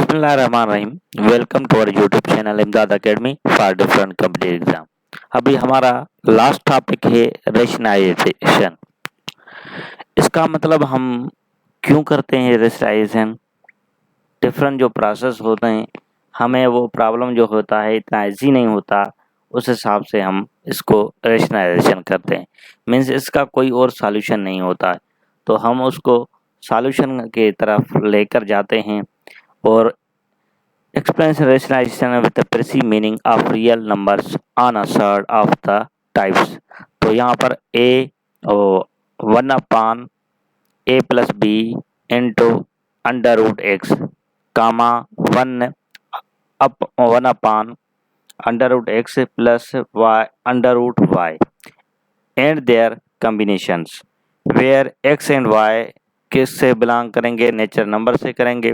बिस्मिल्लाहिर्रहमानिर्रहीम। Welcome to our YouTube channel Imdad academy for different competitive exam. अभी हमारा last topic है रेशनलाइजेशन। इसका मतलब हम क्यों करते हैं रेशनलाइजेशन। डिफरेंट जो प्रोसेस होते हैं, हमें वो प्रॉब्लम जो होता है इतना ईजी नहीं होता, उस हिसाब से हम इसको रेशनलाइजेशन करते हैं। मीन्स इसका कोई और सॉल्यूशन नहीं होता है, तो हम उसको सॉल्यूशन के तरफ लेकर जाते हैं और explains rationalization with the precise meaning of real numbers on a set of the types। तो यहाँ पर a one upon a plus B into under root X comma one upon under root X plus Y under root Y and their combinations where X and Y किस से belong करेंगे, nature number से करेंगे,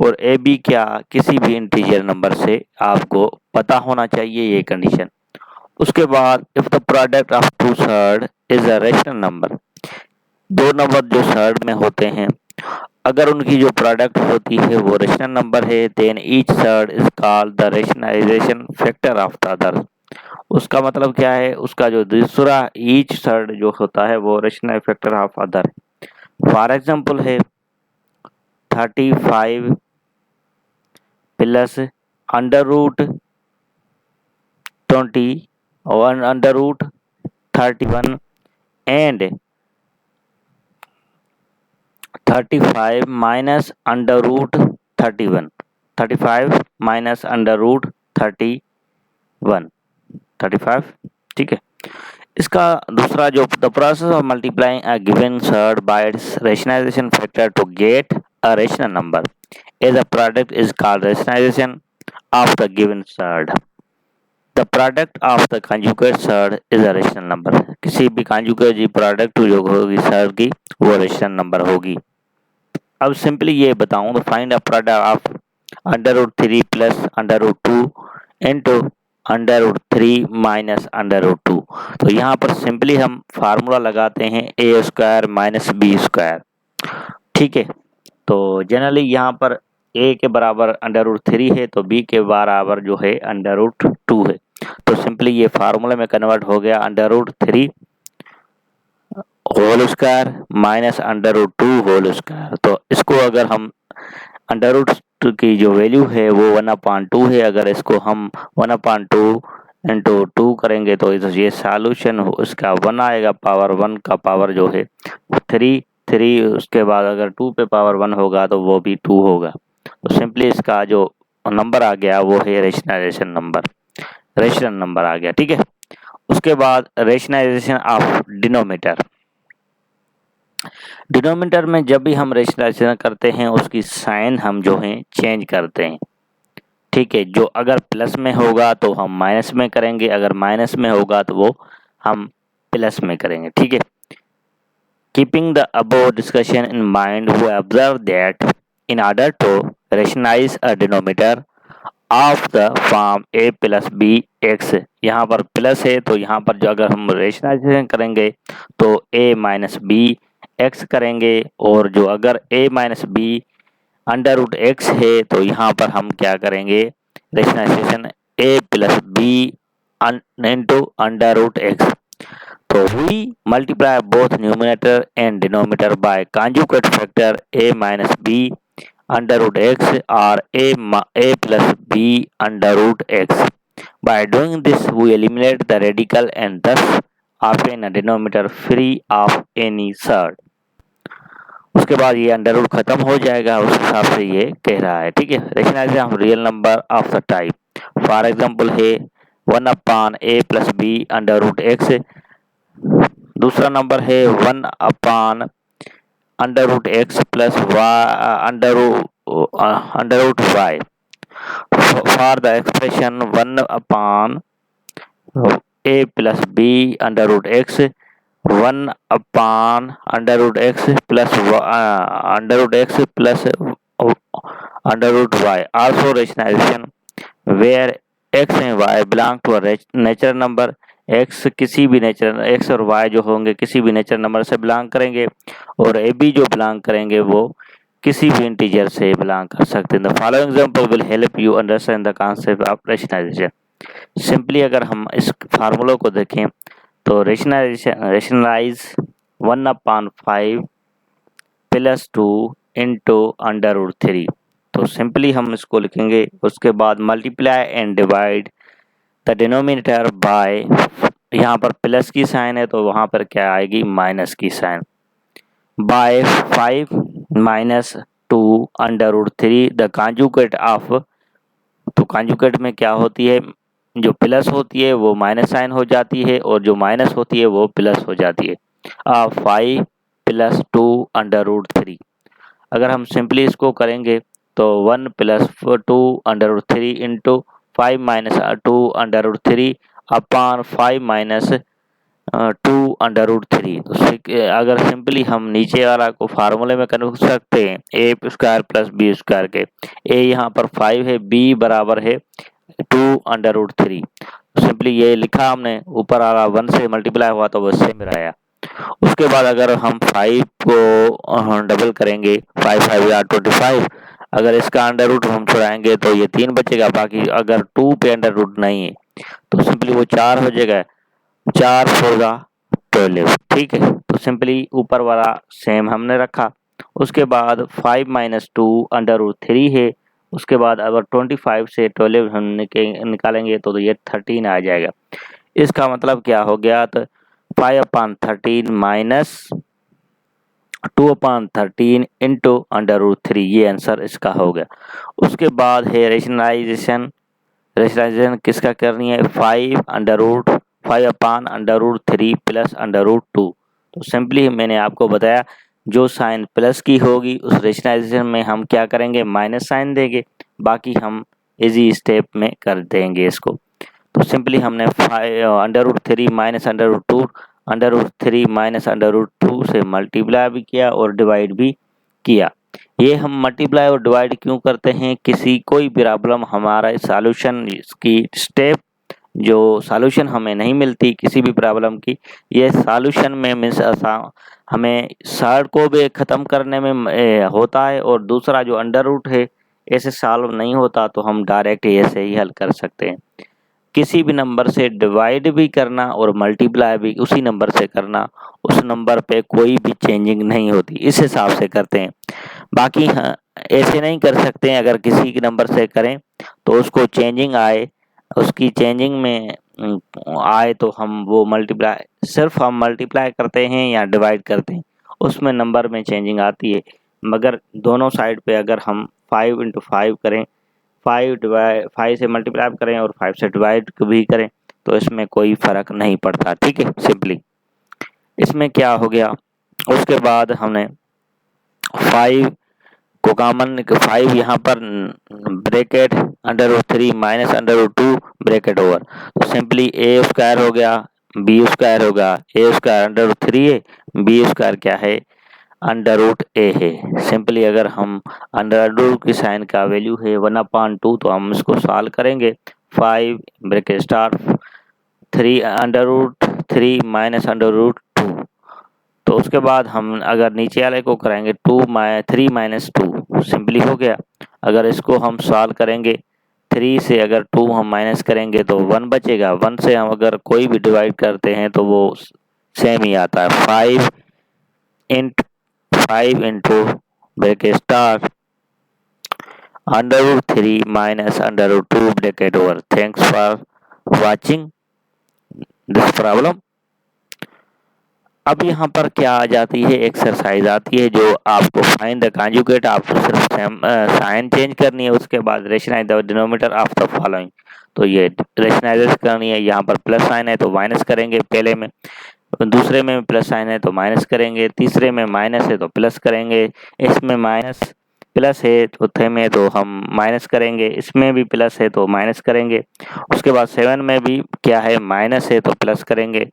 और A B क्या किसी भी integer number से आपको पता होना चाहिए ये कंडीशन। उसके बाद if the product of two surd is a rational number, दो नंबर जो थर्ड में होते हैं अगर उनकी जो प्रोडक्ट होती है वो रेशनल नंबर है, then each surd is called the rationalisation factor of the other. उसका मतलब क्या है, उसका जो दूसरा ईच थर्ड जो होता है वो rational factor of other. For example है 35 प्लस अंडर रूट 20 और under root 31 and 35 minus under root 31, 35 minus under root 31, 35। ठीक है। इसका दूसरा जो the process of multiplying a given surd by its rationalisation factor to get a rational number as a product is called rationalization of the given third। The product of the conjugate third is a rational number। किसी भी conjugate की product जो होगी third की वो rational number होगी। अब simply ये बताऊं तो find a product of under root 3 plus under root 2 into under root 3 minus under root 2। तो यहाँ पर सिंपली हम फार्मूला लगाते हैं A square minus B square. ठीक है। तो जनरली यहाँ पर a के बराबर अंडर रूट 3 है तो b के बराबर जो है अंडर रूट 2 है। तो सिंपली ये फार्मूले में कन्वर्ट हो गया under root 3 whole square minus under root 2 whole square. तो इसको अगर हम अंडर रूट की जो वैल्यू है वो 1/2 है, अगर इसको हम 1/2 इंटू 2 करेंगे तो ये सॉल्यूशन उसका 1 आएगा, पावर 1 का पावर जो है 3, उसके बाद अगर 2 पे पावर 1 होगा तो वो भी 2 होगा। तो सिंपली इसका जो नंबर आ गया वो है रेशनलाइजेशन नंबर, रेशनल नंबर आ गया। ठीक है। उसके बाद रेशनलाइजेशन ऑफ डिनोमिनेटर। डिनोमिनेटर में जब भी हम रेशनलाइजेशन करते हैं उसकी साइन हम जो है चेंज करते हैं। ठीक है। जो अगर प्लस में होगा तो हम माइनस में करेंगे, अगर माइनस में होगा तो वो हम प्लस में करेंगे। ठीक है। Keeping the above discussion in mind, we observe that in order to rationalize a denominator of the form a plus b x, यहाँ पर प्लस है तो यहाँ पर जो अगर हम रेशनलाइजेशन करेंगे तो a माइनस बी एक्स करेंगे, और जो अगर a minus B under root X है तो यहाँ पर हम क्या करेंगे, rationalisation a plus B into under root X. तो we multiply both numerator and denominator by conjugate factor a minus b under root x or a plus b under root x। By doing this, we eliminate the radical and thus obtain a denominator free of any third। उसके बाद ये under root खत्म हो जाएगा, उस हिसाब से ये कह रहा है। ठीक है। Rationalisation of real number of the type. For example है 1/a plus B under root X. दूसरा नंबर है 1/अंडर root X plus under root Y. For the expression 1/a plus B under root X 1/अंडर root X plus under root Y. Also rationalisation where X and Y belong to a natural number. X किसी भी nature, x और Y जो होंगे किसी भी nature number से belong करेंगे, और ए बी जो बिलोंग करेंगे वो किसी भी इंटीजर से बिलोंग कर सकते हैं। The following example will help you understand the concept of rationalisation. Simply अगर हम इस फार्मूला को देखें तो रेशनलाइज 1/5 प्लस 2 इंटू √3। तो सिंपली हम इसको लिखेंगे, उसके बाद multiply and divide the denominator by, यहाँ पर प्लस की साइन है तो वहाँ पर क्या आएगी, माइनस की साइन, बाय 5 माइनस 2 √3 द कॉन्जुगेट ऑफ। तो कॉन्जुगेट में क्या होती है, जो प्लस होती है वो माइनस साइन हो जाती है और जो माइनस होती है वो प्लस हो जाती है। 5 प्लस 2 √3। अगर हम सिंपली इसको करेंगे तो 1 प्लस 2 √3 इंटू 5 माइनस 2 √3 अपॉन 5 माइनस 2 √3। तो अगर सिंपली हम नीचे वाला को फार्मूले में कन्वर्ट कर सकते हैं, A square plus B square के। ए यहाँ पर 5 है, बी बराबर है 2 √3। सिंपली ये लिखा हमने, ऊपर वाला 1 से मल्टीप्लाई हुआ तो वो सेम आया। उसके बाद अगर हम 5 को डबल करेंगे, 5 5 या 25, अगर इसका अंडर रूट हम छुड़ाएंगे तो ये 3 बचेगा। बाकी अगर 2 पे अंडर रूट नहीं है तो सिंपली वो 4 हो जाएगा, 4 होगा 12। ठीक है, तो सिंपली ऊपर वाला सेम हमने रखा। उसके बाद 5 माइनस 2 √3 है। उसके बाद अगर 25 से 12 हम निकालेंगे तो ये 13 आ जाएगा। इसका मतलब क्या हो गया, तो 5/13 माइनस 2/13 इंटू √3, ये आंसर इसका हो गया। उसके बाद है रेशनलाइजेशन। रेशनलाइजेशन किसका करनी है, 5/√3 प्लस √2। तो सिंपली मैंने आपको बताया, जो साइन प्लस की होगी उस रेशनलाइजेशन में हम क्या करेंगे, माइनस साइन देंगे। बाकी हम इजी स्टेप में कर देंगे इसको। तो सिंपली हमने √3 माइनस √2, √3 माइनस √2 से मल्टीप्लाई भी किया और डिवाइड भी किया। ये हम मल्टीप्लाई और डिवाइड क्यों करते हैं, किसी कोई प्रॉब्लम हमारा सॉल्यूशन की स्टेप, जो सॉल्यूशन हमें नहीं मिलती किसी भी प्रॉब्लम की, ये सॉल्यूशन में मीन्स हमें शॉर्ट को भी ख़त्म करने में होता है, और दूसरा जो अंडर रूट है ऐसे सॉल्व नहीं होता तो हम डायरेक्ट ऐसे ही हल कर सकते हैं। किसी भी नंबर से डिवाइड भी करना और मल्टीप्लाई भी उसी नंबर से करना, उस नंबर पे कोई भी चेंजिंग नहीं होती, इस हिसाब से करते हैं। बाकी हाँ, ऐसे नहीं कर सकते हैं, अगर किसी के नंबर से करें तो उसको चेंजिंग आए, उसकी चेंजिंग में आए तो हम वो मल्टीप्लाई, सिर्फ हम मल्टीप्लाई करते हैं या डिवाइड करते हैं उसमें नंबर में चेंजिंग आती है। मगर दोनों साइड पे अगर हम 5 × 5 करें, 5 से मल्टीप्लाई करें और 5 से डिवाइड भी करें तो इसमें कोई फ़र्क नहीं पड़ता। ठीक है, सिंपली इसमें क्या हो गया, उसके बाद हमने 5 को कॉमन, 5 यहाँ पर ब्रैकेट √3 माइनस √2 ब्रैकेट ओवर, तो सिंपली ए स्क्वायर हो गया, बी स्क्वायर होगा, ए स्क्वायर √3 है, बी स्क्वायर क्या है, √a है। सिंपली अगर हम √2 की साइन का वैल्यू है 1/2, तो हम इसको सॉल्व करेंगे। 5 ब्रैकेट स्टार 3 √3 माइनस √2, तो उसके बाद हम अगर नीचे वाले को करेंगे 3 माइनस 2, सिंपली हो गया। अगर इसको हम सॉल्व करेंगे, 3 से अगर 2 हम माइनस करेंगे तो 1 बचेगा। 1 से हम अगर कोई भी डिवाइड करते हैं तो वो सेम ही आता है। 5 into bracket star √3 minus √2 bracket over. Thanks for watching this problem. अब यहाँ पर क्या आ जाती है, एक्सरसाइज आती है जो आपको फाइंड द कॉन्जुगेट, आपको सिर्फ साइन चेंज करनी है। उसके बाद rationalise the denominator of the following, तो ये रेशनाइज करनी है। यहाँ पर प्लस साइन है तो माइनस करेंगे, पहले में, दूसरे में प्लस साइन है तो माइनस करेंगे, तीसरे में माइनस है तो प्लस करेंगे, इसमें माइनस प्लस है चौथे में तो हम माइनस करेंगे, इसमें भी प्लस है तो माइनस करेंगे। उसके बाद 7 में भी क्या है, माइनस है तो प्लस करेंगे,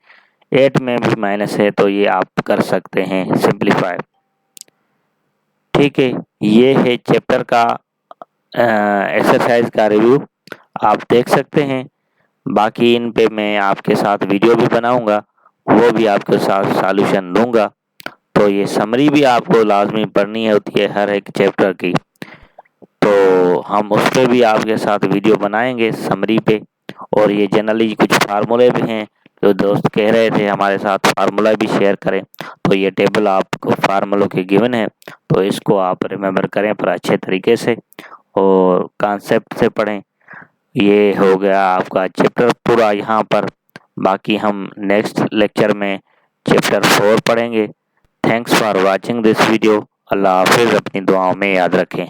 8 में भी माइनस है, तो ये आप कर सकते हैं सिंप्लीफाई। ठीक है, ये है चैप्टर का एक्सरसाइज का रिव्यू, आप देख सकते हैं। बाकी इन पे मैं आपके साथ वीडियो भी बनाऊंगा, वो भी आपके साथ सॉल्यूशन दूंगा। तो ये समरी भी आपको लाजमी पढ़नी होती है हर एक चैप्टर की, तो हम उस पर भी आपके साथ वीडियो बनाएंगे समरी पे। और ये जनरली कुछ फार्मूले भी हैं, जो दोस्त कह रहे थे हमारे साथ फार्मूला भी शेयर करें, तो ये टेबल आपको फार्मूलों के गिवन है, तो इसको आप रिमेम्बर करें पर अच्छे तरीके से और कॉन्सेप्ट से पढ़ें। ये हो गया आपका चैप्टर पूरा यहाँ पर। बाकी हम नेक्स्ट लेक्चर में चैप्टर 4 पढ़ेंगे। Thanks for watching this video. अल्लाह हाफिज़। अपनी दुआओं में याद रखें।